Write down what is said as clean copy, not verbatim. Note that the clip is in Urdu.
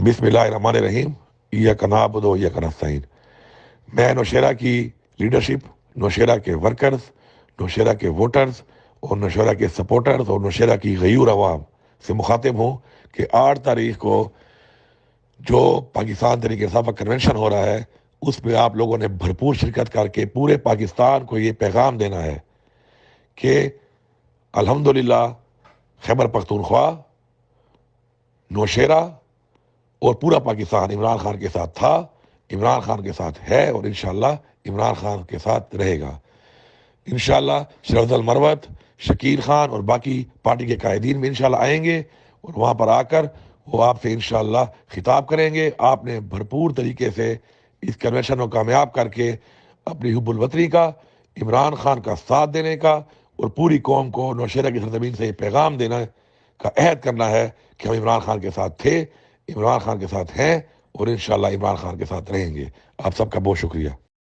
بسم اللہ الرحمن الرحیم، ایاک نعبد و ایاک نستعین۔ میں نوشہرہ کی لیڈرشپ، نوشہرہ کے ورکرز، نوشہرہ کے ووٹرز اور نوشہرہ کے سپورٹرز اور نوشہرہ کی غیور عوام سے مخاطب ہوں کہ 8 تاریخ کو جو پاکستان تحریک انصاف کا کنونشن ہو رہا ہے، اس میں آپ لوگوں نے بھرپور شرکت کر کے پورے پاکستان کو یہ پیغام دینا ہے کہ الحمدللہ خیبر پختونخوا، نوشہرہ اور پورا پاکستان عمران خان کے ساتھ تھا، عمران خان کے ساتھ ہے اور انشاءاللہ عمران خان کے ساتھ رہے گا۔ انشاءاللہ شیخ افضل مروت، شکیل خان اور باقی پارٹی کے قائدین بھی انشاءاللہ آئیں گے اور وہاں پر آ کر وہ آپ سے انشاءاللہ خطاب کریں گے۔ آپ نے بھرپور طریقے سے اس کنونشن کو کامیاب کر کے اپنی حب الوطنی کا، عمران خان کا ساتھ دینے کا اور پوری قوم کو نوشہرہ کی سرزمین سے یہ پیغام دینا کا عہد کرنا ہے کہ ہم عمران خان کے ساتھ تھے، عمران خان کے ساتھ ہیں اور انشاءاللہ عمران خان کے ساتھ رہیں گے۔ آپ سب کا بہت شکریہ۔